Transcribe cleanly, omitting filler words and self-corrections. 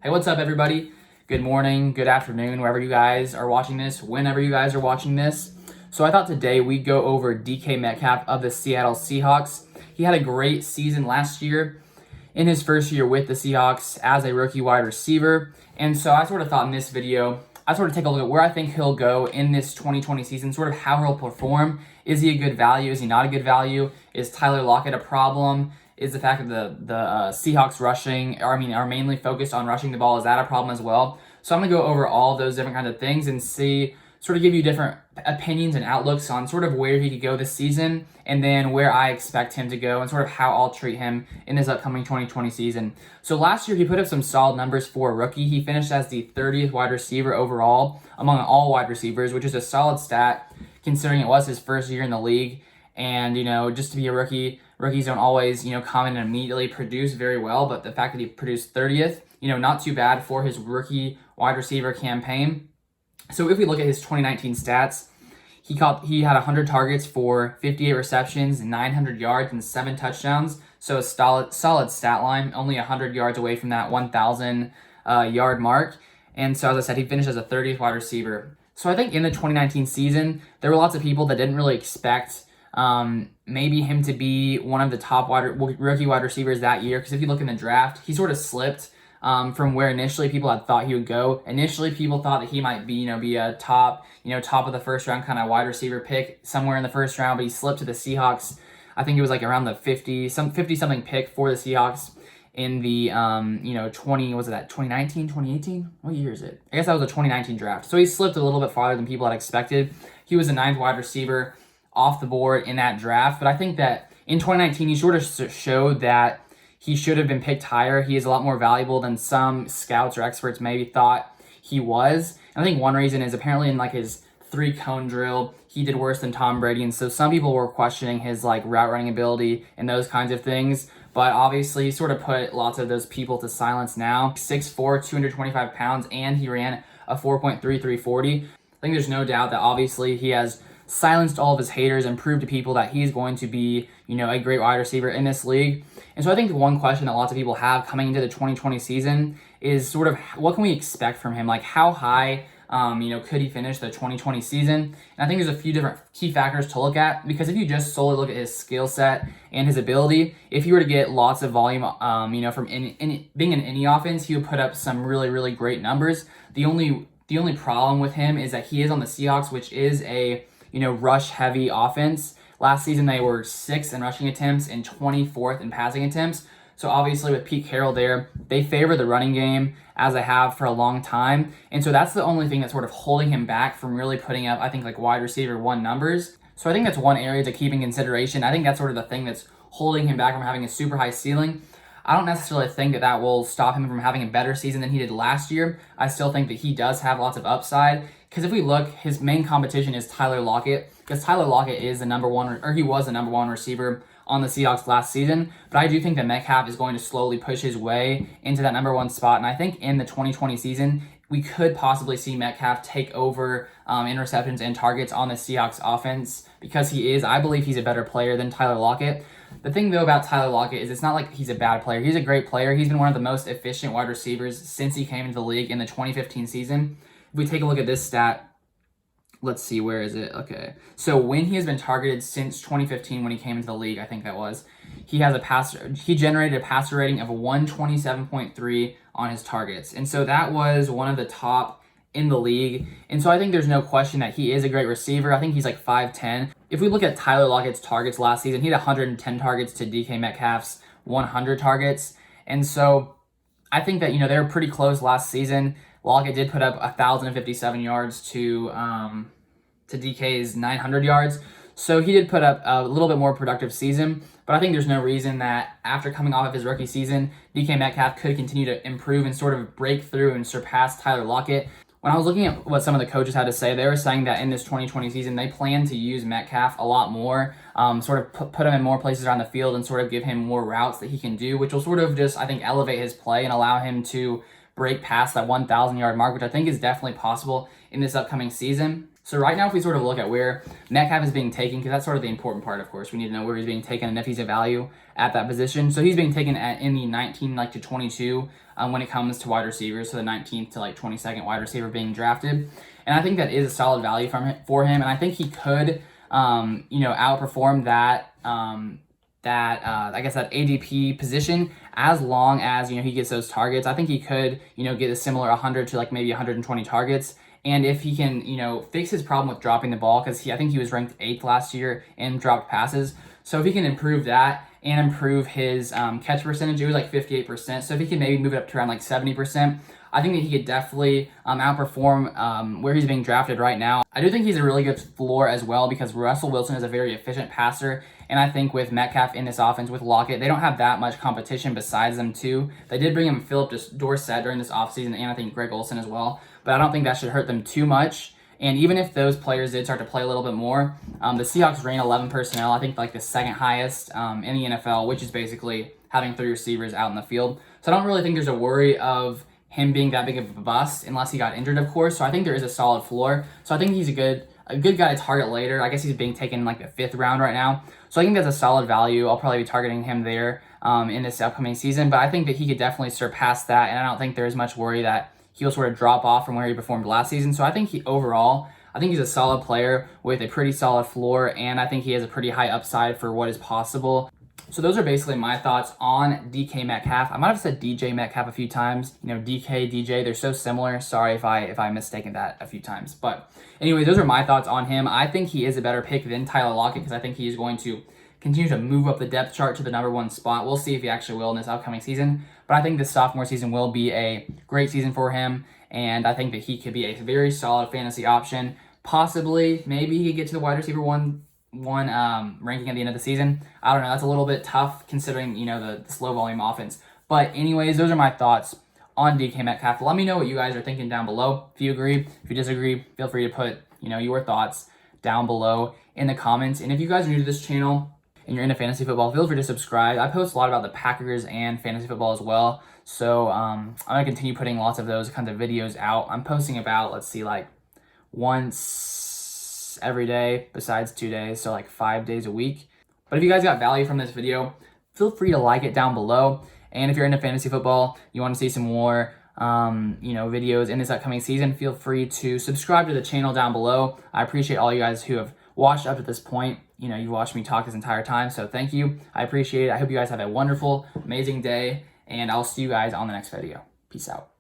Hey, what's up, everybody? Good morning, good afternoon, wherever you guys are watching this, whenever you guys are watching this. So I thought today we'd go over DK Metcalf of the Seattle Seahawks. He had a great season last year in his first year with the Seahawks as a rookie wide receiver. And so I sort of thought in this video, I sort of take a look at where I think he'll go in this 2020 season, sort of how he'll perform. Is he a good value? Is he not a good value? Is Tyler Lockett a problem? Is the fact that the Seahawks are mainly focused on rushing the ball, is that a problem as well? So I'm going to go over all those different kinds of things and sort of give you different opinions and outlooks on sort of where he could go this season and then where I expect him to go and sort of how I'll treat him in this upcoming 2020 season. So last year he put up some solid numbers for a rookie. He finished as the 30th wide receiver overall among all wide receivers, which is a solid stat considering it was his first year in the league. And, just to be a rookie, rookies don't always, come in and immediately produce very well. But the fact that he produced 30th, not too bad for his rookie wide receiver campaign. So if we look at his 2019 stats, he had 100 targets for 58 receptions, 900 yards, and 7 touchdowns. So a solid stat line, only 100 yards away from that 1,000 yard mark. And so, as I said, he finished as a 30th wide receiver. So I think in the 2019 season, there were lots of people that didn't really expect maybe him to be one of the top rookie wide receivers that year. Because if you look in the draft, he sort of slipped from where initially people had thought he would go. Initially, people thought that he might be a top of the first round kind of wide receiver pick somewhere in the first round, but he slipped to the Seahawks. I think it was like around the 50 something pick for the Seahawks in the 2019, 2018? What year is it? I guess that was a 2019 draft. So he slipped a little bit farther than people had expected. He was the 9th wide receiver off the board in that draft, but I think that in 2019 he sort of showed that he should have been picked higher. He is a lot more valuable than some scouts or experts maybe thought he was. And I think one reason is apparently in like his 3-cone drill, he did worse than Tom Brady. And so some people were questioning his like route running ability and those kinds of things. But obviously he sort of put lots of those people to silence now. 6'4", 225 pounds, and he ran a 4.33 40. I think there's no doubt that obviously he has silenced all of his haters and proved to people that he's going to be, a great wide receiver in this league. And so I think the one question that lots of people have coming into the 2020 season is sort of what can we expect from him? Like how high, could he finish the 2020 season? And I think there's a few different key factors to look at, because if you just solely look at his skill set and his ability, if you were to get lots of volume, from being in any offense, he would put up some really, really great numbers. The only problem with him is that he is on the Seahawks, which is a rush heavy offense. Last season, they were 6th in rushing attempts and 24th in passing attempts. So obviously with Pete Carroll there, they favor the running game as they have for a long time. And so that's the only thing that's sort of holding him back from really putting up, I think, like wide receiver 1 numbers. So I think that's one area to keep in consideration. I think that's sort of the thing that's holding him back from having a super high ceiling. I don't necessarily think that will stop him from having a better season than he did last year. I still think that he does have lots of upside, because if we look, his main competition is Tyler Lockett, because Tyler Lockett is he was the number 1 receiver on the Seahawks last season. But I do think that Metcalf is going to slowly push his way into that number 1 spot. And I think in the 2020 season, we could possibly see Metcalf take over in receptions and targets on the Seahawks offense, because I believe he's a better player than Tyler Lockett. The thing, though, about Tyler Lockett is it's not like he's a bad player. He's a great player. He's been one of the most efficient wide receivers since he came into the league in the 2015 season. If we take a look at this stat, let's see, where is it? Okay. So when he has been targeted since 2015, when he came into the league, I think that was, he generated a passer rating of 127.3 on his targets. And so that was one of the top in the league. And so I think there's no question that he is a great receiver. I think he's like 5'10". If we look at Tyler Lockett's targets last season, he had 110 targets to DK Metcalf's 100 targets. And so I think that, they were pretty close last season. Lockett did put up 1,057 yards to DK's 900 yards. So he did put up a little bit more productive season, but I think there's no reason that after coming off of his rookie season, DK Metcalf could continue to improve and sort of break through and surpass Tyler Lockett. When I was looking at what some of the coaches had to say, they were saying that in this 2020 season, they plan to use Metcalf a lot more, sort of put him in more places around the field and sort of give him more routes that he can do, which will sort of just, I think, elevate his play and allow him to break past that 1,000 yard mark, which I think is definitely possible in this upcoming season. So right now, if we sort of look at where Metcalf is being taken, because that's sort of the important part, of course, we need to know where he's being taken and if he's a value at that position. So he's being taken in the 19 to 22 when it comes to wide receivers, so the 19th to 22nd wide receiver being drafted. And I think that is a solid value for him, and I think he could, outperform that. I guess that ADP position, as long as he gets those targets. I think he could get a similar 100 to maybe 120 targets. And if he can, fix his problem with dropping the ball, because I think he was ranked 8th last year in dropped passes. So if he can improve that and improve his catch percentage, it was 58%. So if he can maybe move it up to around 70%, I think that he could definitely outperform where he's being drafted right now. I do think he's a really good floor as well, because Russell Wilson is a very efficient passer. And I think with Metcalf in this offense, with Lockett, they don't have that much competition besides them too. They did bring him Philip Dorsett during this offseason, and I think Greg Olsen as well. But I don't think that should hurt them too much. And even if those players did start to play a little bit more, the Seahawks ran 11 personnel, I think the second highest in the NFL, which is basically having 3 receivers out in the field. So I don't really think there's a worry of him being that big of a bust unless he got injured, of course. So I think there is a solid floor. So I think he's a good guy to target later. I guess he's being taken in the 5th round right now. So I think that's a solid value. I'll probably be targeting him there in this upcoming season. But I think that he could definitely surpass that, and I don't think there's much worry that he'll sort of drop off from where he performed last season. So I think he's a solid player with a pretty solid floor, and I think he has a pretty high upside for what is possible. So those are basically my thoughts on DK Metcalf. I might have said DJ Metcalf a few times. DK, DJ, they're so similar. Sorry if I mistaken that a few times. But anyway, those are my thoughts on him. I think he is a better pick than Tyler Lockett, because I think he is going to continue to move up the depth chart to the number 1 spot. We'll see if he actually will in this upcoming season. But I think this sophomore season will be a great season for him, and I think that he could be a very solid fantasy option. Possibly, maybe he could get to the wide receiver one ranking at the end of the season. I don't know. That's a little bit tough considering the slow volume offense. But anyways, those are my thoughts on DK Metcalf. Let me know what you guys are thinking down below. If you agree, if you disagree, feel free to put your thoughts down below in the comments. And if you guys are new to this channel and you're into fantasy football, feel free to subscribe. I post a lot about the Packers and fantasy football as well. So I'm going to continue putting lots of those kinds of videos out. I'm posting about, once every day besides 2 days, so 5 days a week. But if you guys got value from this video, feel free to like it down below. And if you're into fantasy football, you want to see some more videos in this upcoming season, feel free to subscribe to the channel down below. I appreciate all you guys who have watched up to this point. You've watched me talk this entire time, so thank you. I appreciate it. I hope you guys have a wonderful, amazing day, and I'll see you guys on the next video. Peace out.